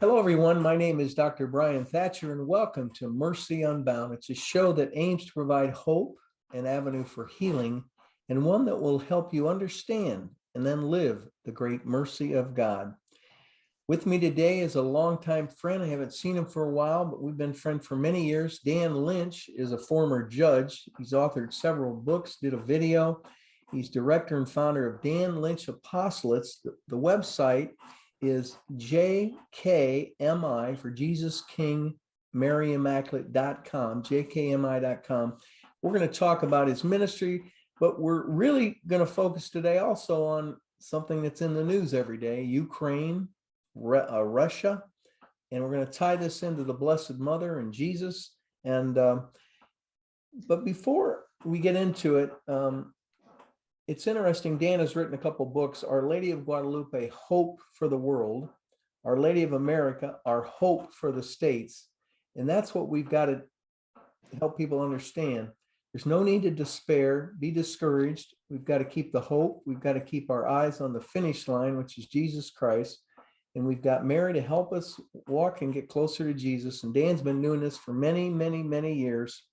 Hello, everyone. My name is Dr. Brian Thatcher, and welcome to Mercy Unbound. It's a show that aims to provide hope, an avenue for healing, and one that will help you understand and then live the great mercy of God. With me today is a longtime friend. I haven't seen him for a while, but we've been friends for many years. Dan Lynch is a former judge. He's authored several books, did a video. He's director and founder of Dan Lynch Apostolates. The website is jkmi for Jesus King Mary Immaculate.com, jkmi.com. We're going to talk about his ministry, but we're really going to focus today also on something that's in the news every day: Ukraine, Russia, and we're going to tie this into the Blessed Mother and Jesus. And but before we get into it, it's interesting. Dan has written a couple books: Our Lady of Guadalupe, Hope for the World; Our Lady of America, Our Hope for the States. And that's what we've got to help people understand. There's no need to despair, be discouraged. We've got to keep the hope. We've got to keep our eyes on the finish line, which is Jesus Christ. And we've got Mary to help us walk and get closer to Jesus. And Dan's been doing this for many, many, many years.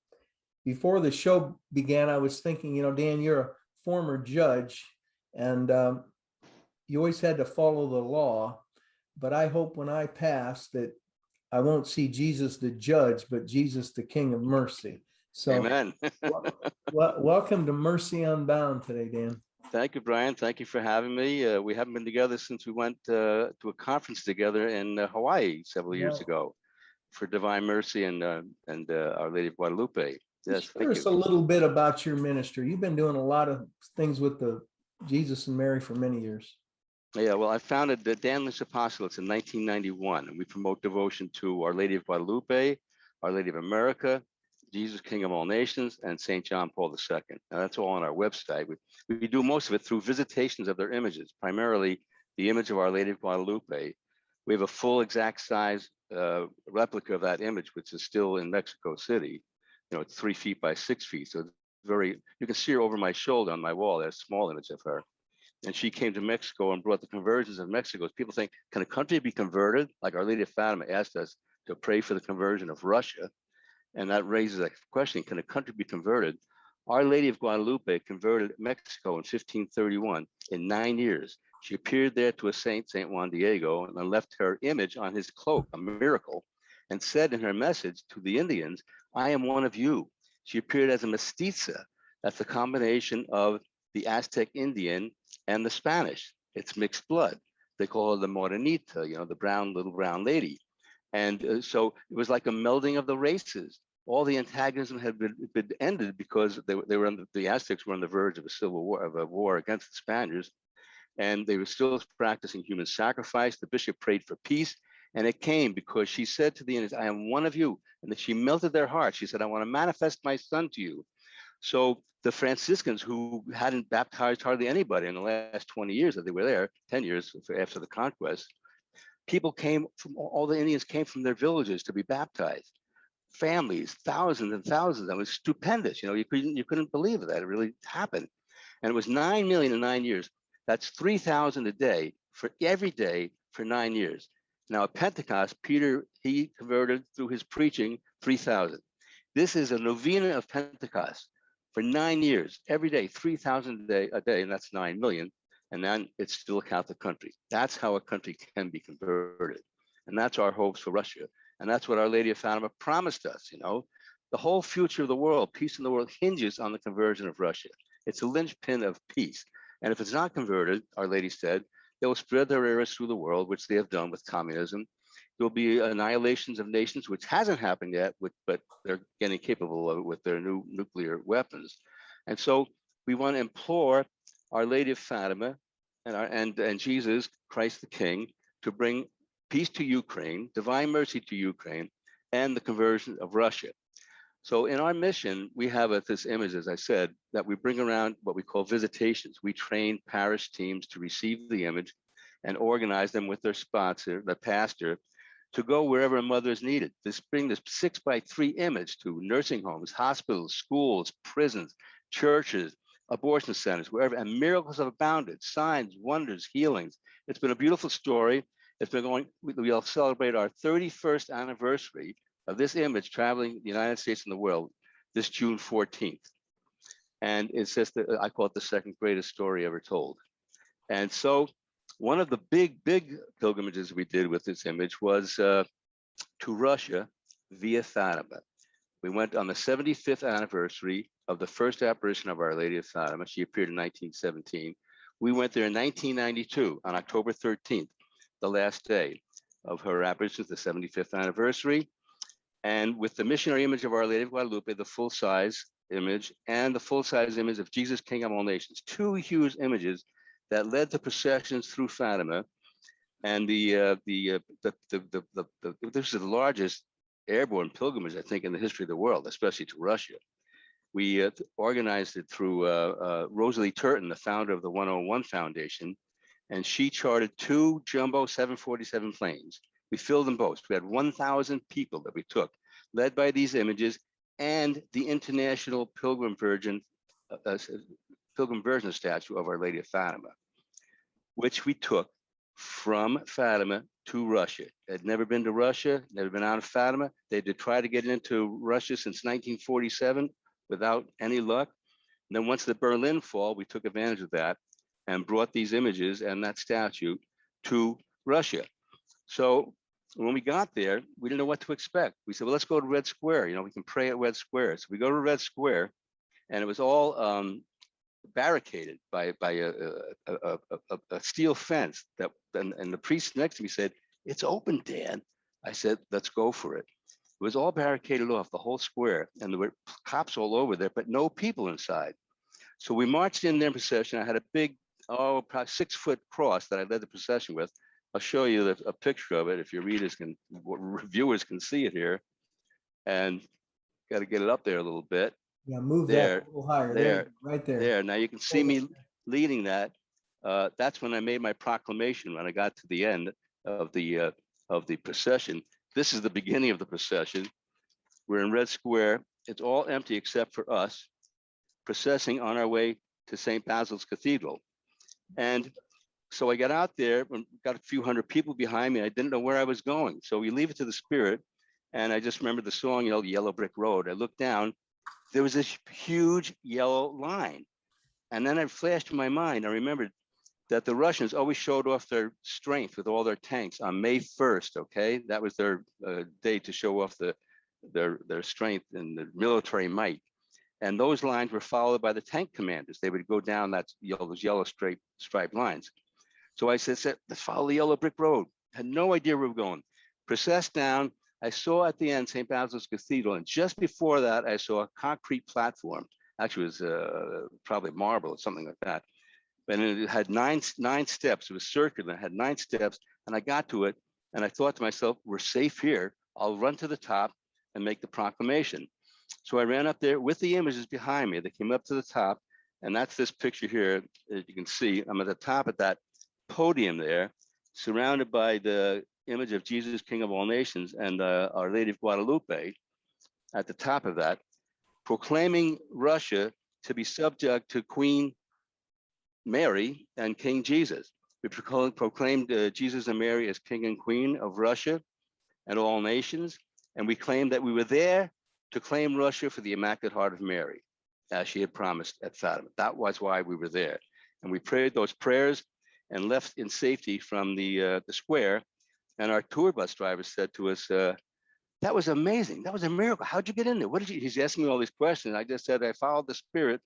Before the show began, I was thinking, Dan, you're a former judge, and you always had to follow the law. But I hope when I pass that I won't see Jesus the judge, but Jesus the King of Mercy. So, amen. Welcome to Mercy Unbound today, Dan. Thank you, Brian. Thank you for having me. We haven't been together since we went to a conference together in Hawaii several years ago for Divine Mercy and Our Lady of Guadalupe. Yes, share us a little bit about your ministry. You've been doing a lot of things with the Jesus and Mary for many years. Yeah, well, I founded the Dan Lynch Apostolates in 1991, and we promote devotion to Our Lady of Guadalupe, Our Lady of America, Jesus, King of all nations, and St. John Paul II. Now, that's all on our website. We do most of it through visitations of their images, primarily the image of Our Lady of Guadalupe. We have a full exact size replica of that image, which is still in Mexico City. It's 3 feet by 6 feet. So it's you can see her over my shoulder on my wall. There's a small image of her. And she came to Mexico and brought the conversions of Mexico. People think, can a country be converted? Like Our Lady of Fatima asked us to pray for the conversion of Russia. And that raises a question, can a country be converted? Our Lady of Guadalupe converted Mexico in 1531 in 9 years. She appeared there to a saint, St. Juan Diego, and then left her image on his cloak, a miracle, and said in her message to the Indians, I am one of you. She appeared as a mestiza. That's a combination of the Aztec Indian and the Spanish. It's mixed blood. They call her the Morenita, the little brown lady. And so it was like a melding of the races. All the antagonism had been ended because the Aztecs were on the verge of a war against the Spaniards, and they were still practicing human sacrifice. The bishop prayed for peace, and it came because she said to the Indians, I am one of you. And that she melted their hearts. She said, I want to manifest my son to you. So the Franciscans, who hadn't baptized hardly anybody in the last 20 years that they were there, 10 years after the conquest, people came from, all the Indians came from their villages to be baptized. Families, thousands and thousands. That was stupendous. You couldn't believe that. It really happened. And it was 9 million in 9 years. That's 3,000 a day for every day for 9 years. Now at Pentecost, Peter, he converted through his preaching 3,000. This is a novena of Pentecost for 9 years, every day, 3,000 a day, and that's 9 million. And then it's still a Catholic country. That's how a country can be converted. And that's our hopes for Russia. And that's what Our Lady of Fatima promised us. The whole future of the world, peace in the world, hinges on the conversion of Russia. It's a linchpin of peace. And if it's not converted, Our Lady said, they will spread their errors through the world, which they have done with communism. There'll be annihilations of nations, which hasn't happened yet, but they're getting capable of it with their new nuclear weapons. And so we want to implore Our Lady of Fatima and Jesus, Christ the King, to bring peace to Ukraine, divine mercy to Ukraine, and the conversion of Russia. So in our mission, we have this image, as I said, that we bring around what we call visitations. We train parish teams to receive the image and organize them with their sponsor, the pastor, to go wherever a mother is needed. Bring this 6x3 image to nursing homes, hospitals, schools, prisons, churches, abortion centers, wherever, and miracles have abounded, signs, wonders, healings. It's been a beautiful story. It's been going, we'll celebrate our 31st anniversary of this image traveling the United States and the world this June 14th. And it's just, I call it the second greatest story ever told. And so one of the big pilgrimages we did with this image was to Russia via Fatima. We went on the 75th anniversary of the first apparition of Our Lady of Fatima. She appeared in 1917. We went there in 1992 on October 13th, the last day of her apparition, the 75th anniversary. And with the missionary image of Our Lady of Guadalupe, the full-size image, and the full-size image of Jesus, King of all nations, two huge images that led the processions through Fatima. And this is the largest airborne pilgrimage, I think, in the history of the world, especially to Russia. We organized it through Rosalie Turton, the founder of the 101 Foundation, and she chartered two jumbo 747 planes. We filled them both. We had 1,000 people that we took, led by these images and the International Pilgrim Virgin statue of Our Lady of Fatima, which we took from Fatima to Russia. Had never been to Russia, never been out of Fatima. They did try to get into Russia since 1947 without any luck. And then once the Berlin fall, we took advantage of that and brought these images and that statue to Russia. So when we got there, we didn't know what to expect. We said, well, let's go to Red Square. You know, we can pray at Red Square. So we go to Red Square, and it was all barricaded by a steel fence. That and the priest next to me said, "It's open, Dan." I said, "Let's go for it." It was all barricaded off, the whole square, and there were cops all over there, but no people inside. So we marched in their procession. I had a big, probably 6-foot cross that I led the procession with. I'll show you a picture of it if your viewers can see it here. And got to get it up there a little bit. Yeah, move there, that a little higher. There, right there. There. Now you can see me leading that. That's when I made my proclamation when I got to the end of the procession. This is the beginning of the procession. We're in Red Square. It's all empty except for us, processing on our way to St. Basil's Cathedral. And so I got out there and got a few hundred people behind me. I didn't know where I was going. So we leave it to the Spirit. And I just remember the song, Yellow Brick Road. I looked down, there was this huge yellow line. And then it flashed in my mind. I remembered that the Russians always showed off their strength with all their tanks on May 1st, okay? That was their day to show off their strength and the military might. And those lines were followed by the tank commanders. They would go down those yellow striped lines. So I said, let's follow the Yellow Brick Road. Had no idea where we were going. Processed down. I saw at the end St. Basil's Cathedral, and just before that, I saw a concrete platform. Actually, it was probably marble or something like that. And it had nine steps. It was circular. It had 9 steps, and I got to it, and I thought to myself, we're safe here. I'll run to the top and make the proclamation. So I ran up there with the images behind me. They came up to the top, and that's this picture here. As you can see, I'm at the top of that podium there, surrounded by the image of Jesus, King of all nations, and Our Lady of Guadalupe at the top of that, proclaiming Russia to be subject to Queen Mary and King Jesus. We proclaimed Jesus and Mary as King and Queen of Russia and all nations, and we claimed that we were there to claim Russia for the Immaculate Heart of Mary, as she had promised at Fatima. That was why we were there. And we prayed those prayers and left in safety from the square. And our tour bus driver said to us, that was amazing. That was a miracle. How'd you get in there? He's asking me all these questions. I just said, I followed the Spirit.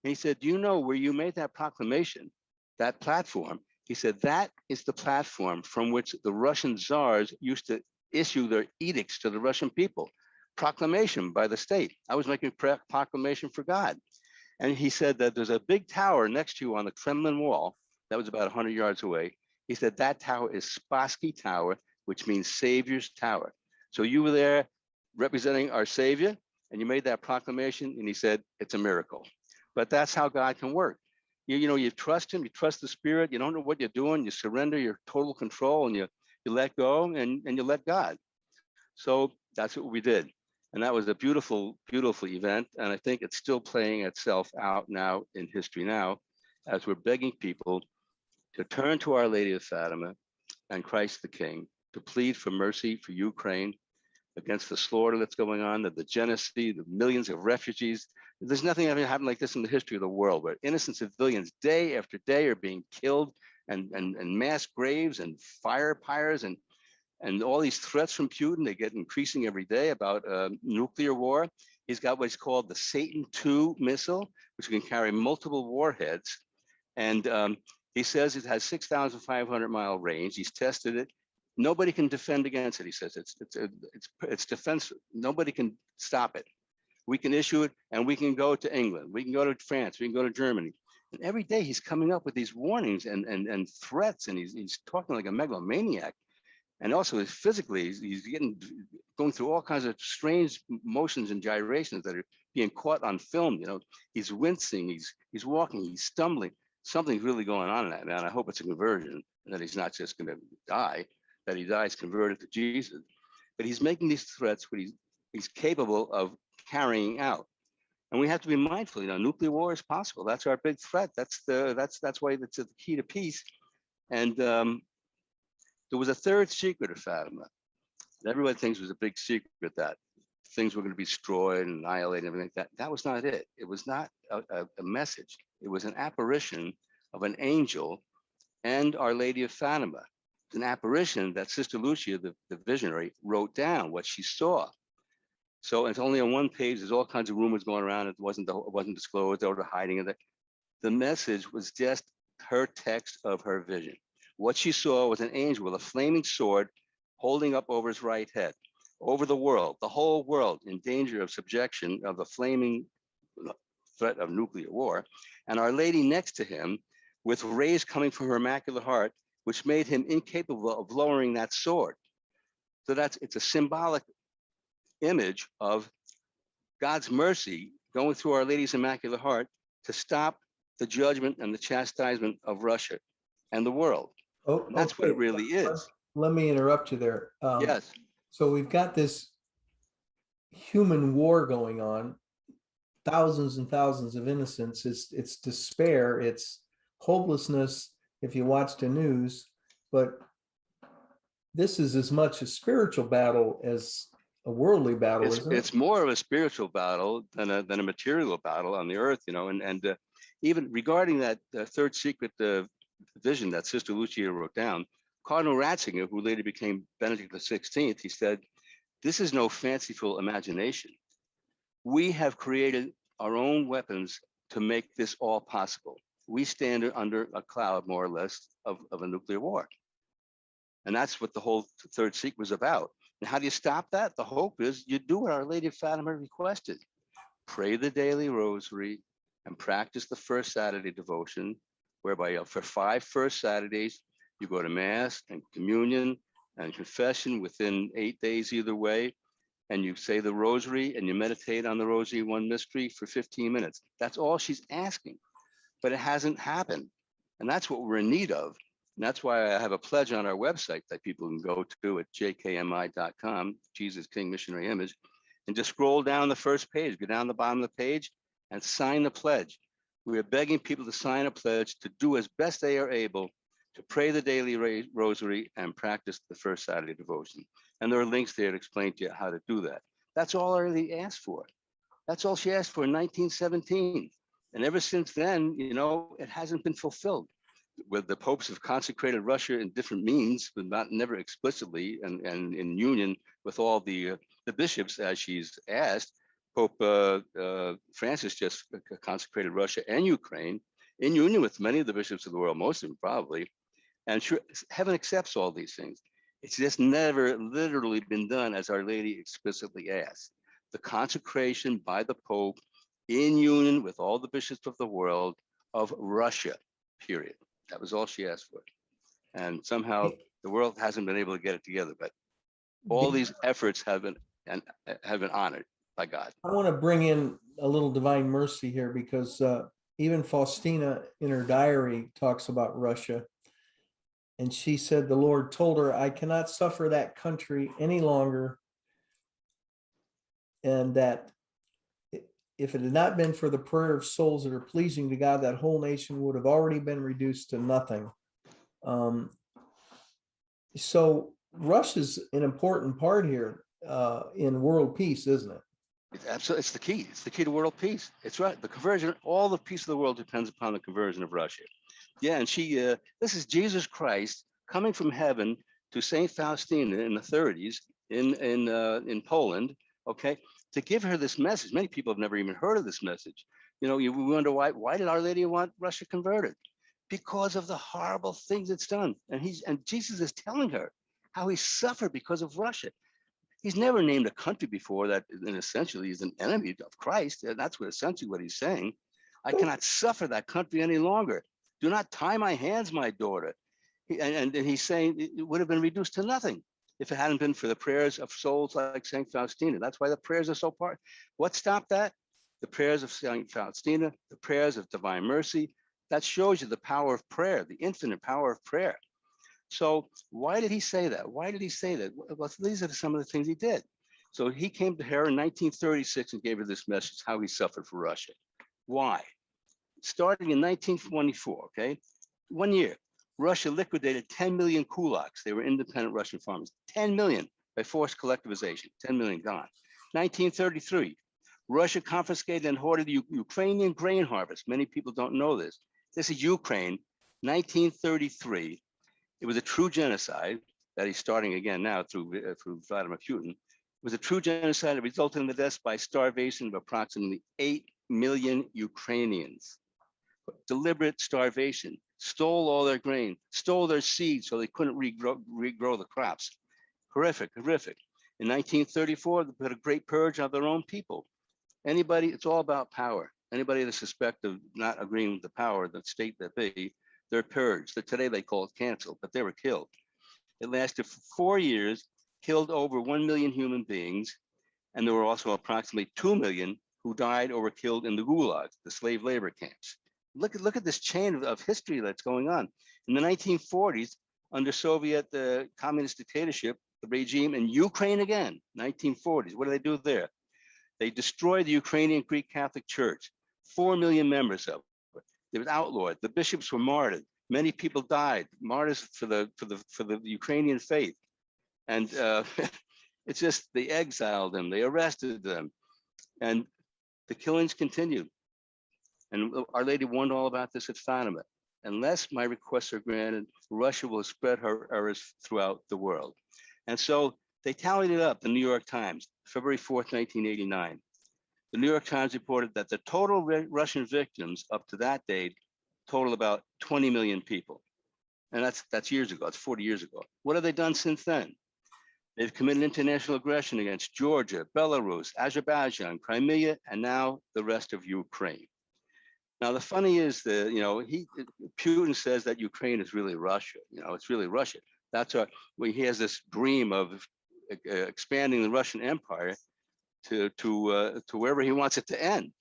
And he said, do you know where you made that proclamation, that platform? He said, that is the platform from which the Russian czars used to issue their edicts to the Russian people. Proclamation by the state. I was making proclamation for God. And he said that there's a big tower next to you on the Kremlin wall that was about 100 yards away. He said that tower is Spassky Tower, which means Savior's Tower. So you were there representing our Savior, and you made that proclamation, and he said, it's a miracle. But that's how God can work. You trust him, you trust the Spirit, you don't know what you're doing, you surrender your total control, and you let go, and you let God. So that's what we did. And that was a beautiful, beautiful event. And I think it's still playing itself out now in history now, as we're begging people to turn to Our Lady of Fatima, and Christ the King to plead for mercy for Ukraine against the slaughter that's going on, the genocide, the millions of refugees. There's nothing ever happened like this in the history of the world, where innocent civilians day after day are being killed, and mass graves and fire pyres and all these threats from Putin. They get increasing every day about nuclear war. He's got what's called the Satan II missile, which can carry multiple warheads. And he says it has 6,500-mile range. He's tested it. Nobody can defend against it. He says it's defense. Nobody can stop it. We can issue it, and we can go to England. We can go to France. We can go to Germany. And every day he's coming up with these warnings and threats, and he's talking like a megalomaniac. And also physically, he's going through all kinds of strange motions and gyrations that are being caught on film. You know, he's wincing, he's walking, he's stumbling. Something's really going on in that man. I hope it's a conversion, and that he's not just going to die, that he dies converted to Jesus. But he's making these threats, but he's capable of carrying out. And we have to be mindful. You know, nuclear war is possible. That's our big threat. That's why it's the key to peace. And there was a third secret of Fatima. Everyone thinks it was a big secret that things were going to be destroyed and annihilated and everything like that. That was not it. It was not a message. It was an apparition of an angel and Our Lady of Fatima. It's an apparition that Sister Lucia, the visionary, wrote down what she saw. So it's only on one page. There's all kinds of rumors going around. It wasn't disclosed. They were hiding it. The message was just her text of her vision. What she saw was an angel with a flaming sword holding up over his right head, over the world, the whole world in danger of subjection of the flaming threat of nuclear war, and Our Lady next to him with rays coming from her immaculate heart, which made him incapable of lowering that sword. So it's a symbolic image of God's mercy going through Our Lady's immaculate heart to stop the judgment and the chastisement of Russia and the world. Oh, and that's what it really is. Let me interrupt you there. Yes. So we've got this human war going on, thousands and thousands of innocents. It's despair, it's hopelessness if you watch the news, but this is as much a spiritual battle as a worldly battle, isn't it? It's more of a spiritual battle than a material battle on the earth, you know. And even regarding that third secret vision that Sister Lucia wrote down, Cardinal Ratzinger, who later became Benedict XVI, he said, "This is no fanciful imagination. We have created our own weapons to make this all possible. We stand under a cloud, more or less, of a nuclear war." And that's what the whole third secret was about. And how do you stop that? The hope is you do what Our Lady of Fatima requested. Pray the daily rosary and practice the first Saturday devotion, whereby for 5 first Saturdays, you go to Mass and communion and confession within 8 days either way. And you say the rosary and you meditate on the rosary one mystery for 15 minutes. That's all she's asking, but it hasn't happened. And that's what we're in need of. And that's why I have a pledge on our website that people can go to at jkmi.com, Jesus King Missionary Image, and just scroll down the first page, go down the bottom of the page and sign the pledge. We are begging people to sign a pledge to do as best they are able to pray the daily rosary and practice the first Saturday devotion. And there are links there to explain to you how to do that. That's all I really asked for. That's all she asked for in 1917. And ever since then, you know, it hasn't been fulfilled. With the popes have consecrated Russia in different means, but never explicitly, and in union with all the bishops, as she's asked. Pope Francis just consecrated Russia and Ukraine in union with many of the bishops of the world, most of them probably. And sure, heaven accepts all these things. It's just never literally been done as Our Lady explicitly asked. The consecration by the Pope in union with all the bishops of the world of Russia, period. That was all she asked for. And somehow the world hasn't been able to get it together, but all these efforts have been honored by God. I want to bring in a little divine mercy here, because even Faustina in her diary talks about Russia. And she said the Lord told her, "I cannot suffer that country any longer. And that if it had not been for the prayer of souls that are pleasing to God, that whole nation would have already been reduced to nothing." So Russia's an important part here in world peace, isn't it? It's absolutely, it's the key. It's the key to world peace. It's right. The conversion, all the peace of the world depends upon the conversion of Russia. Yeah, and this is Jesus Christ coming from heaven to Saint Faustina in the 30s in Poland, okay, to give her this message. Many people have never even heard of this message. You know, you wonder why did Our Lady want Russia converted? Because of the horrible things it's done. And Jesus is telling her how he suffered because of Russia. He's never named a country before that, and essentially is an enemy of Christ. And that's essentially what he's saying. I So, cannot suffer that country any longer. Do not tie my hands, my daughter. And he's saying it would have been reduced to nothing if it hadn't been for the prayers of souls like Saint Faustina. That's why the prayers are so part. What stopped that? The prayers of Saint Faustina, the prayers of divine mercy. That shows you the power of prayer, the infinite power of prayer. So why did he say that? Why did he say that? Well, these are some of the things he did. So he came to her in 1936 and gave her this message, how he suffered for Russia. Why? Starting in 1924, okay, 1 year, Russia liquidated 10 million kulaks. They were independent Russian farmers. 10 million by forced collectivization, 10 million gone. 1933, Russia confiscated and hoarded the Ukrainian grain harvest. Many people don't know this. This is Ukraine, 1933. It was a true genocide that he's starting again now through Vladimir Putin. It was a true genocide that resulted in the deaths by starvation of approximately 8 million Ukrainians. Deliberate starvation, stole all their grain, stole their seeds so they couldn't regrow the crops. Horrific, horrific. In 1934, they put a great purge of their own people. Anybody, it's all about power. Anybody that suspect of not agreeing with the power, the state that they're purged. Today they call it canceled, but they were killed. It lasted for 4 years, killed over 1 million human beings, and there were also approximately 2 million who died or were killed in the gulags, the slave labor camps. Look at this chain of history that's going on. In the 1940s, under Soviet communist dictatorship, the regime in Ukraine again, 1940s, what do they do there? They destroyed the Ukrainian Greek Catholic Church, 4 million members of it. It was outlawed. The bishops were martyred. Many people died, martyrs for the Ukrainian faith. And it's just, they exiled them, they arrested them, and the killings continued. And Our Lady warned all about this at Fatima. Unless my requests are granted, Russia will spread her errors throughout the world. And so they tallied it up, the New York Times, February 4th, 1989. The New York Times reported that the total Russian victims up to that date total about 20 million people. And that's years ago, it's 40 years ago. What have they done since then? They've committed international aggression against Georgia, Belarus, Azerbaijan, Crimea, and now the rest of Ukraine. Now, the funny is that, Putin says that Ukraine is really Russia. It's really Russia. That's when he has this dream of expanding the Russian Empire to wherever he wants it to end.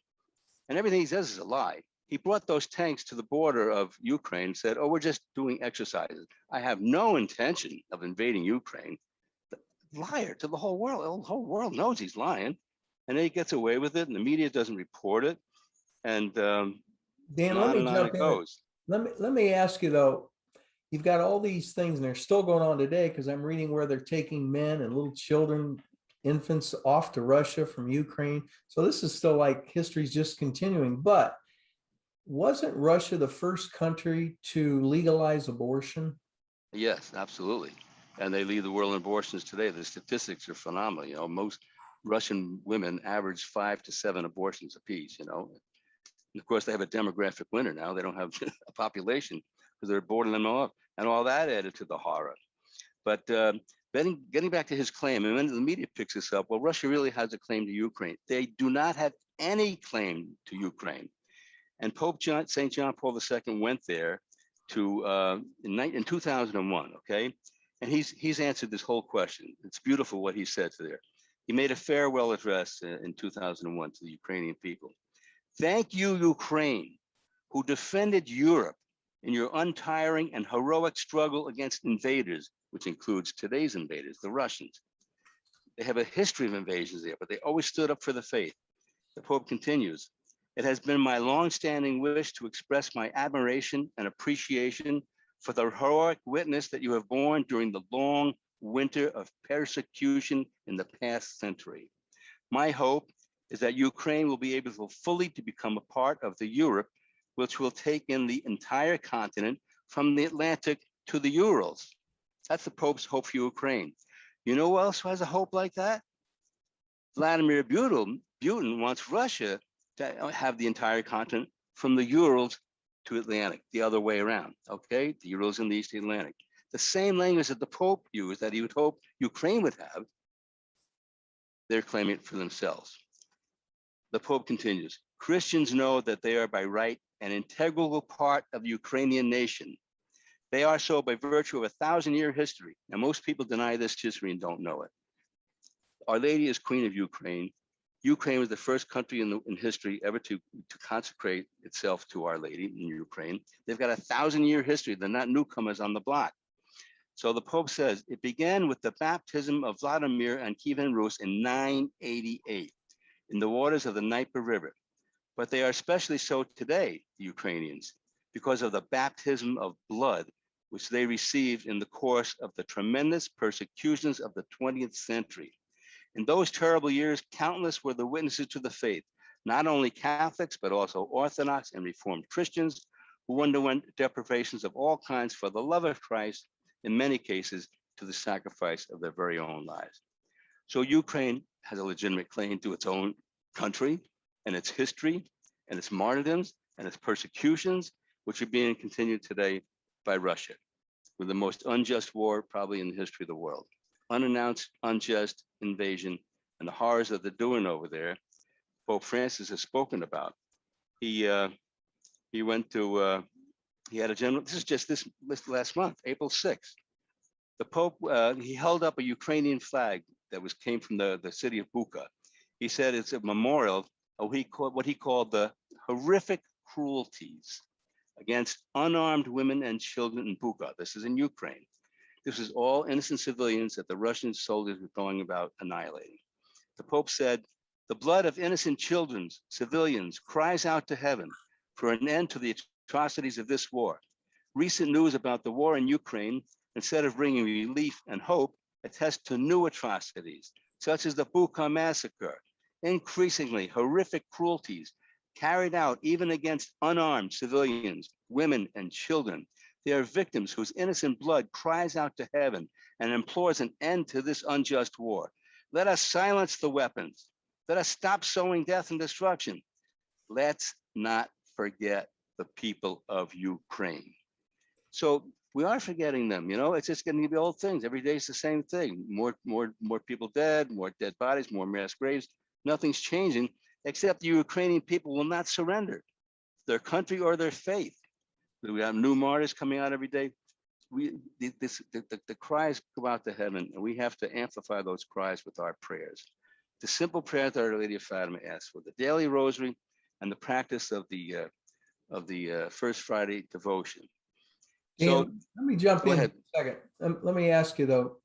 And everything he says is a lie. He brought those tanks to the border of Ukraine and said, oh, we're just doing exercises. I have no intention of invading Ukraine. Liar to the whole world. The whole world knows he's lying. And then he gets away with it and the media doesn't report it. And Dan, let me and on jump it in. goes. Let me ask you though, you've got all these things and they're still going on today because I'm reading where they're taking men and little children, infants off to Russia from Ukraine. So this is still like history's just continuing. But wasn't Russia the first country to legalize abortion? Yes, absolutely. And they lead the world in abortions today. The statistics are phenomenal. Most Russian women average 5 to 7 abortions apiece, And of course, they have a demographic winner now. They don't have a population because they're boarding them off. And all that added to the horror. But getting back to his claim, and when the media picks this up, well, Russia really has a claim to Ukraine. They do not have any claim to Ukraine. And Pope St. John Paul II went there in 2001, okay? And he's answered this whole question. It's beautiful what he said there. He made a farewell address in 2001 to the Ukrainian people. Thank you, Ukraine, who defended Europe in your untiring and heroic struggle against invaders, which includes today's invaders, the Russians. They have a history of invasions there, but they always stood up for the faith. The Pope continues, it has been my longstanding wish to express my admiration and appreciation for the heroic witness that you have borne during the long winter of persecution in the past century. My hope is that Ukraine will be able fully to become a part of the Europe, which will take in the entire continent from the Atlantic to the Urals. That's the Pope's hope for Ukraine. You know who else has a hope like that? Vladimir Putin wants Russia to have the entire continent from the Urals to Atlantic, the other way around, okay? The Urals in the East Atlantic. The same language that the Pope used that he would hope Ukraine would have, they're claiming it for themselves. The Pope continues, Christians know that they are by right an integral part of the Ukrainian nation. They are so by virtue of a 1,000-year history, and most people deny this history and don't know it. Our Lady is Queen of Ukraine. Ukraine was the first country in history ever to consecrate itself to Our Lady in Ukraine. They've got a 1,000-year history. They're not newcomers on the block. So the Pope says, it began with the baptism of Vladimir and Kievan Rus in 988 in the waters of the Dnieper River. But they are especially so today, the Ukrainians, because of the baptism of blood, which they received in the course of the tremendous persecutions of the 20th century. In those terrible years, countless were the witnesses to the faith, not only Catholics, but also Orthodox and Reformed Christians who underwent deprivations of all kinds for the love of Christ, in many cases to the sacrifice of their very own lives. So Ukraine has a legitimate claim to its own country and its history and its martyrdoms and its persecutions, which are being continued today by Russia, with the most unjust war probably in the history of the world. Unannounced, unjust invasion and the horrors that they're doing over there, Pope Francis has spoken about. He went to, he had a general, this is just this last month, April 6th. The Pope, he held up a Ukrainian flag that came from the city of Bucha. He said it's a memorial of what he called the horrific cruelties against unarmed women and children in Bucha. This is in Ukraine. This is all innocent civilians that the Russian soldiers were going about annihilating. The Pope said, the blood of innocent children, civilians, cries out to heaven for an end to the atrocities of this war. Recent news about the war in Ukraine, instead of bringing relief and hope, attest to new atrocities, such as the Bucha massacre, increasingly horrific cruelties carried out even against unarmed civilians, women, and children. They are victims whose innocent blood cries out to heaven and implores an end to this unjust war. Let us silence the weapons. Let us stop sowing death and destruction. Let's not forget the people of Ukraine. So we are forgetting them, you know, it's just getting to be old things. Every day is the same thing. More people dead, more dead bodies, more mass graves. Nothing's changing, except the Ukrainian people will not surrender their country or their faith. We have new martyrs coming out every day. The cries go out to heaven, and we have to amplify those cries with our prayers. The simple prayer that Our Lady of Fatima asks for, the daily rosary, and the practice of the First Friday devotion. So And let me jump in ahead. a second. Let me ask you though,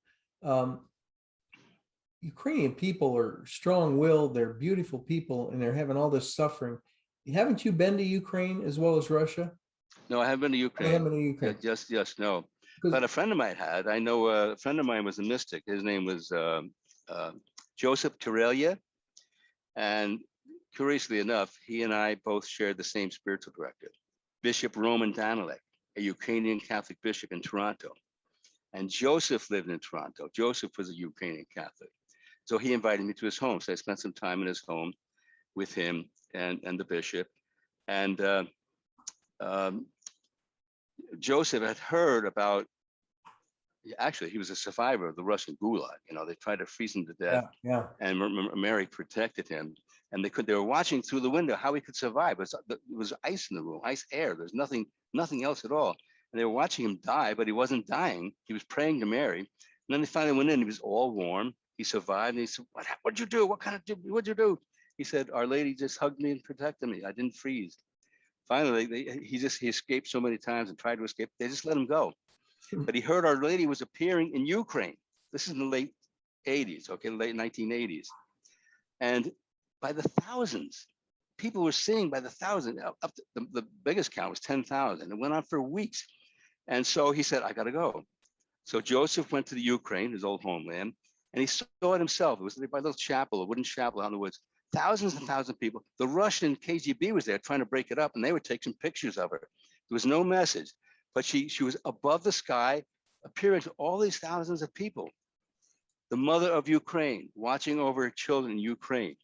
Ukrainian people are strong-willed, they're beautiful people, and they're having all this suffering. Haven't you been to Ukraine as well as Russia? No, I haven't been to Ukraine. I haven't been to Ukraine. Yes, no. But a friend of mine had. I know a friend of mine was a mystic. His name was Joseph Terelia. And curiously enough, he and I both shared the same spiritual director, Bishop Roman Danilek, a Ukrainian Catholic bishop in Toronto. And Joseph lived in Toronto. Joseph was a Ukrainian Catholic. So he invited me to his home. So I spent some time in his home with him and the bishop. And Joseph had heard about, actually, he was a survivor of the Russian Gulag. You know, they tried to freeze him to death. Yeah. And Mary protected him. And they were watching through the window how he could survive. It was ice in the room, ice air. There's nothing else at all. And they were watching him die, but he wasn't dying. He was praying to Mary. And then they finally went in. He was all warm. He survived. And he said, what'd you do? What'd you do? He said, Our Lady just hugged me and protected me. I didn't freeze. Finally, he escaped so many times and tried to escape. They just let him go. But he heard Our Lady was appearing in Ukraine. This is in the late 80s, okay, late 1980s. And by the thousands, people were seeing by the thousands. Up to the biggest count was 10,000. It went on for weeks. And so he said, I got to go. So Joseph went to the Ukraine, his old homeland, and he saw it himself. It was by a little chapel, a wooden chapel out in the woods. Thousands and thousands of people. The Russian KGB was there trying to break it up, and they would take some pictures of her. There was no message, but she was above the sky, appearing to all these thousands of people. The mother of Ukraine, watching over her children in Ukraine.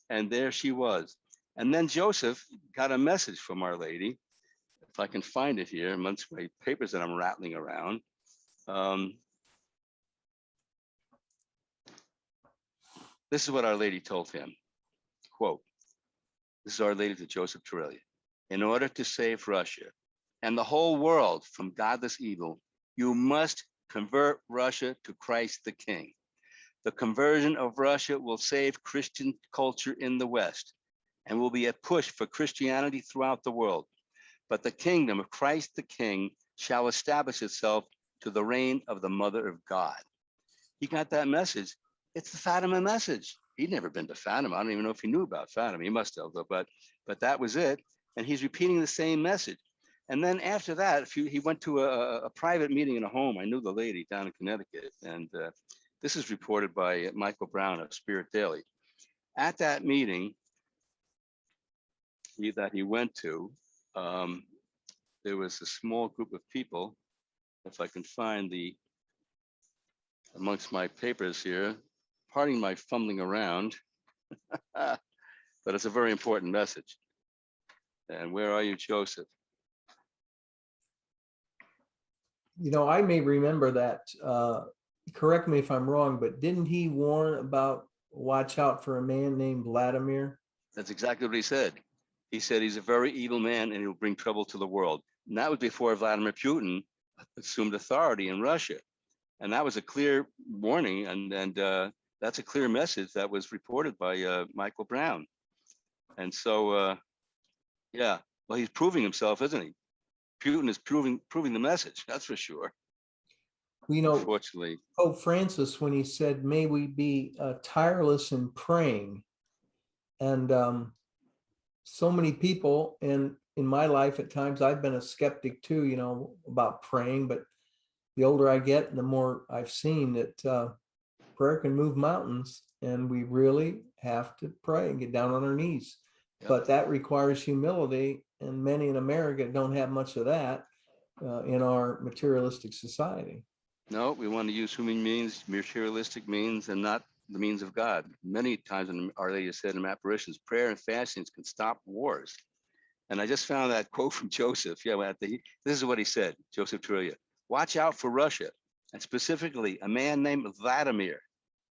And there she was. And then Joseph got a message from Our Lady. If I can find it here amongst my papers that I'm rattling around. This is what Our Lady told him. Quote, this is Our Lady to Joseph Torelli. In order to save Russia and the whole world from godless evil, you must convert Russia to Christ the King. The conversion of Russia will save Christian culture in the West and will be a push for Christianity throughout the world. But the kingdom of Christ the King shall establish itself to the reign of the Mother of God. He got that message. It's the Fatima message. He'd never been to Fatima. I don't even know if he knew about Fatima. He must have, but that was it. And he's repeating the same message. And then after that, he went to a private meeting in a home. I knew the lady down in Connecticut. And this is reported by Michael Brown of Spirit Daily. At that meeting that he went to, there was a small group of people, if I can find amongst my papers here, pardon my fumbling around, but it's a very important message. And where are you, Joseph? You know, I may remember that, correct me if I'm wrong, but didn't he warn about watch out for a man named Vladimir? That's exactly what he said. He said he's a very evil man and he'll bring trouble to the world. And that was before Vladimir Putin assumed authority in Russia. And that was a clear warning, and that's a clear message that was reported by Michael Brown. And so, yeah, well, he's proving himself, isn't he? Putin is proving the message, that's for sure. You know, unfortunately, Pope Francis, when he said, may we be tireless in praying. And so many people, and in my life at times, I've been a skeptic too, you know, about praying, but the older I get, the more I've seen that prayer can move mountains, and we really have to pray and get down on our knees. Yep. But that requires humility, and many in America don't have much of that in our materialistic society. No, we want to use human means, materialistic means, and not the means of God. Many times, when Our Lady said in apparitions, prayer and fasting can stop wars. And I just found that quote from Joseph. Yeah, this is what he said, Joseph Torelli. Watch out for Russia, and specifically a man named Vladimir.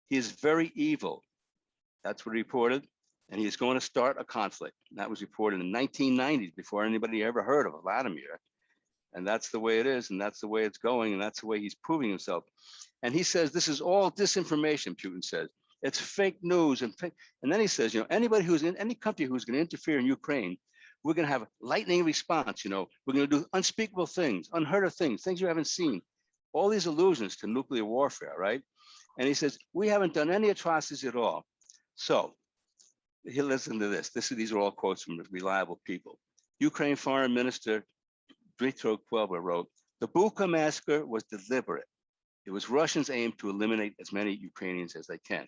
He is very evil. That's what he reported. And he's going to start a conflict. And that was reported in the 1990s before anybody ever heard of Vladimir. And that's the way it is, and that's the way it's going, and that's the way he's proving himself. And he says, this is all disinformation, Putin says. It's fake news and fake. And then he says, you know, anybody who's in any country who's going to interfere in Ukraine, we're going to have a lightning response. You know, we're going to do unspeakable things, unheard of things, things you haven't seen. All these allusions to nuclear warfare, right? And he says, we haven't done any atrocities at all. So he'll listen to this. These are all quotes from reliable people. Ukraine Foreign Minister Dmytro Kuleba wrote, the Bucha massacre was deliberate. It was Russians' aim to eliminate as many Ukrainians as they can.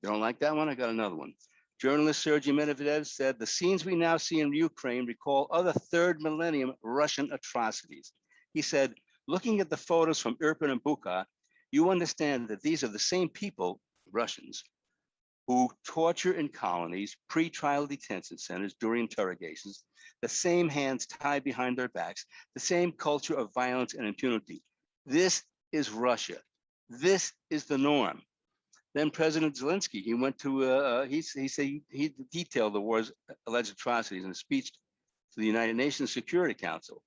You don't like that one? I got another one. Journalist Sergei Medvedev said, the scenes we now see in Ukraine recall other third millennium Russian atrocities. He said, looking at the photos from Irpin and Bucha, you understand that these are the same people, Russians, who torture in colonies, pre-trial detention centers during interrogations, the same hands tied behind their backs, the same culture of violence and impunity. This is Russia. This is the norm. Then President Zelensky, he went to, he said he detailed the war's alleged atrocities in a speech to the United Nations Security Council.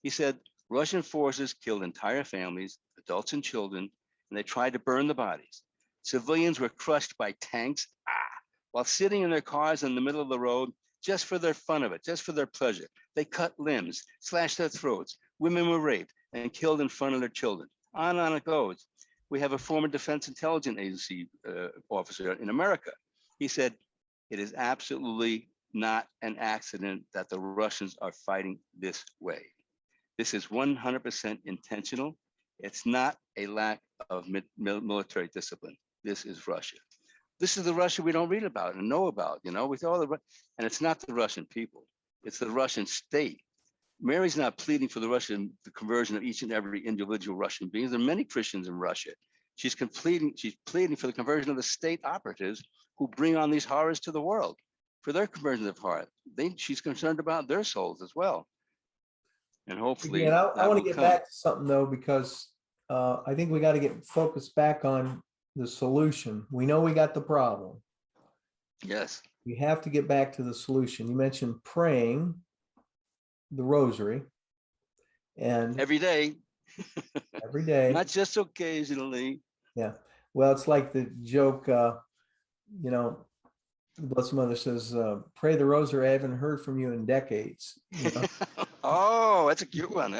He said, Russian forces killed entire families, adults and children, and they tried to burn the bodies. Civilians were crushed by tanks, while sitting in their cars in the middle of the road, just for their fun of it, just for their pleasure. They cut limbs, slashed their throats. Women were raped and killed in front of their children. On and on it goes. We have a former Defense Intelligence Agency officer in America. He said, it is absolutely not an accident that the Russians are fighting this way. This is 100% intentional. It's not a lack of military discipline. This is Russia. This is the Russia we don't read about and know about, with all the, and it's not the Russian people. It's the Russian state. Mary's not pleading for the conversion of each and every individual Russian being. There are many Christians in Russia. She's pleading for the conversion of the state operatives who bring on these horrors to the world, for their conversion of heart. She's concerned about their souls as well. And hopefully Again, I that want will to get come. back to something though, because I think we got to get focused back on the solution. We know we got the problem. Yes. We have to get back to the solution. You mentioned praying the rosary, and Every day, every day. not just occasionally. Yeah. Well, it's like the joke, you know, the Blessed Mother says, pray the rosary. I haven't heard from you in decades. You know? Oh, that's a cute one.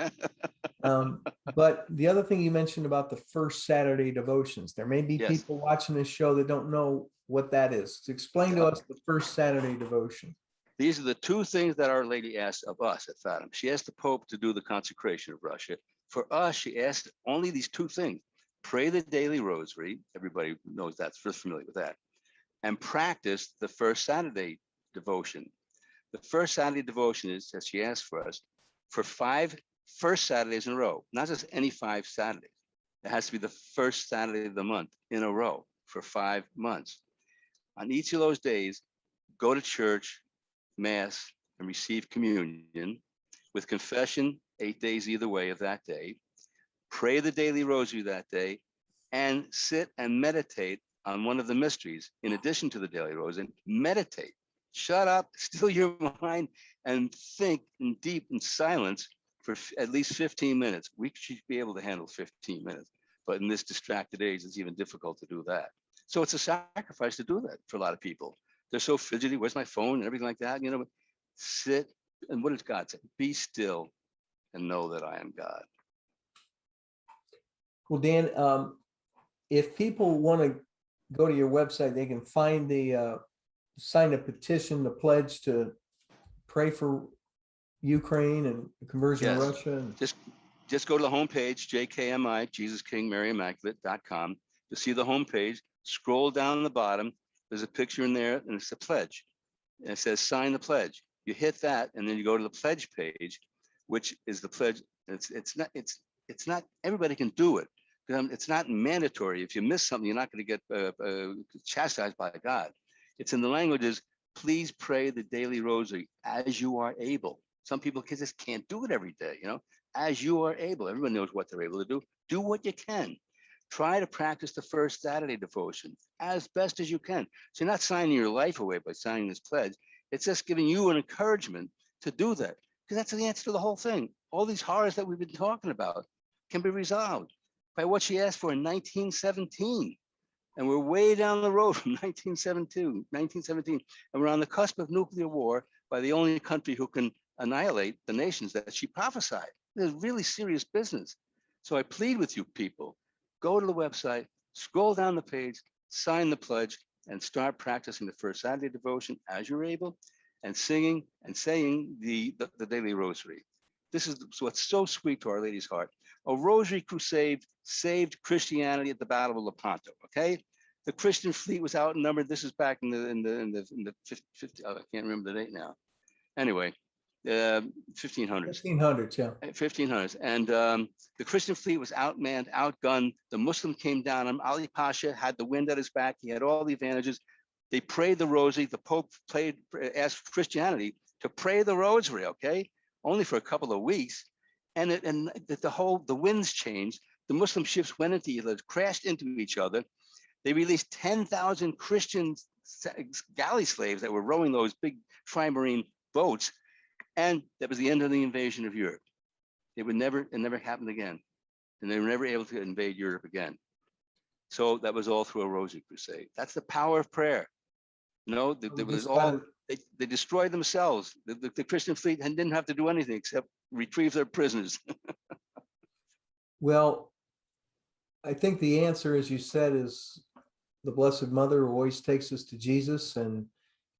Huh? But the other thing you mentioned about the first Saturday devotions, there may be Yes. people watching this show that don't know what that is. So explain to us the first Saturday devotion. These are the two things that Our Lady asked of us at Fatima. She asked the Pope to do the consecration of Russia. For us, she asked only these two things: pray the daily rosary. Everybody knows that's familiar with that. And practice the first Saturday devotion. The first Saturday devotion is, as she asked for us, for 5 first Saturdays in a row, not just any 5 Saturdays. It has to be the first Saturday of the month in a row for 5 months. On each of those days, go to church, Mass, and receive communion with confession 8 days either way of that day. Pray the daily rosary that day, and sit and meditate on one of the mysteries in addition to the daily rosary. Meditate. Shut up, still your mind, and think in deep in silence for at least 15 minutes. We should be able to handle 15 minutes, but in this distracted age, it's even difficult to do that. So it's a sacrifice to do that for a lot of people. They're so fidgety. Where's my phone and everything like that? Sit. And what does God say? Be still and know that I am God. Well, Dan, if people want to go to your website, they can find the sign a petition, the pledge to pray for Ukraine and the conversion of Russia. Just go to the homepage, jkmi, Jesus King Mary Immaculate.com. You'll see the homepage. Scroll down the bottom. There's a picture in there, and it's a pledge. And it says sign the pledge. You hit that, and then you go to the pledge page, which is the pledge. It's not everybody can do it. It's not mandatory. If you miss something, you're not going to get chastised by God. It's in the languages, please pray the daily rosary as you are able. Some people just can't do it every day, as you are able. Everyone knows what they're able to do. Do what you can. Try to practice the first Saturday devotion as best as you can. So you're not signing your life away by signing this pledge. It's just giving you an encouragement to do that, because that's the answer to the whole thing. All these horrors that we've been talking about can be resolved by what she asked for in 1917. And we're way down the road from 1917, and we're on the cusp of nuclear war by the only country who can annihilate the nations that she prophesied. This is really serious business. So I plead with you people, go to the website, scroll down the page, sign the pledge, and start practicing the first Saturday devotion as you're able, and singing and saying the daily rosary. This is what's so sweet to Our Lady's heart. A rosary crusade saved Christianity at the Battle of Lepanto. Okay, the Christian fleet was outnumbered. This is back in the 50, I can't remember the date now. Anyway, 1500s. 1500s, yeah. 1500s, and the Christian fleet was outmanned, outgunned. The Muslim came down. Ali Pasha had the wind at his back. He had all the advantages. They prayed the rosary. The Pope asked Christianity to pray the rosary. Okay, only for a couple of weeks. And the winds changed. The Muslim ships went into each other, crashed into each other. They released 10,000 Christian galley slaves that were rowing those big trimarine boats, and that was the end of the invasion of Europe. It never happened again, and they were never able to invade Europe again. So that was all through a rosary crusade. That's the power of prayer. They destroyed themselves. The Christian fleet didn't have to do anything except retrieve their prisoners. Well, I think the answer, as you said, is the Blessed Mother who always takes us to Jesus, and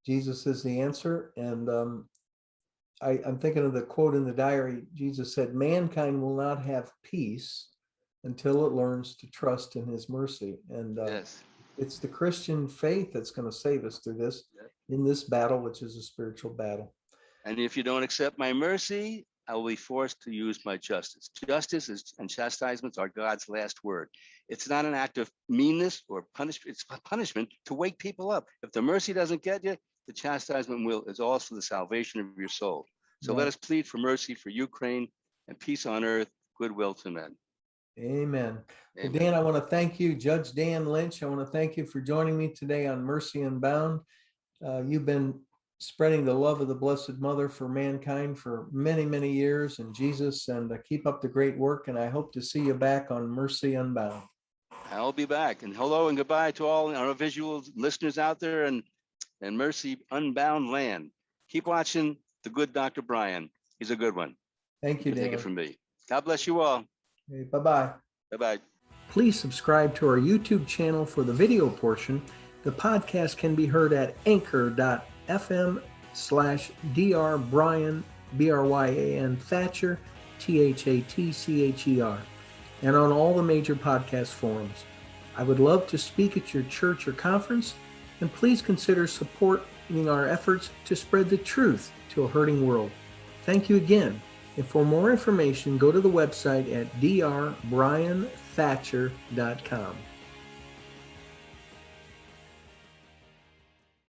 Jesus is the answer. And I'm thinking of the quote in the diary. Jesus said, mankind will not have peace until it learns to trust in his mercy. And Yes. it's the Christian faith that's going to save us through this, in this battle, which is a spiritual battle. And if you don't accept my mercy, I will be forced to use my justice. Justice and chastisements are God's last word. It's not an act of meanness or punishment. It's punishment to wake people up. If the mercy doesn't get you, the chastisement is also the salvation of your soul. So let us plead for mercy for Ukraine and peace on earth, goodwill to men. Amen. Well, Amen. Dan, I want to thank you, Judge Dan Lynch. I want to thank you for joining me today on Mercy Unbound. You've been spreading the love of the Blessed Mother for mankind for many, many years, and Jesus, and keep up the great work. And I hope to see you back on Mercy Unbound. I'll be back. And hello and goodbye to all our visual listeners out there and Mercy Unbound land. Keep watching The Good Dr. Brian. He's a good one. Thank you, Dan. Take it from me. God bless you all. Okay, bye-bye. Bye-bye. Please subscribe to our YouTube channel for the video portion. The podcast can be heard at anchor.fm/Dr. Brian, Bryan Thatcher, Thatcher, and on all the major podcast forums. I would love to speak at your church or conference, and please consider supporting our efforts to spread the truth to a hurting world. Thank you again. And for more information, go to the website at drbrianthatcher.com.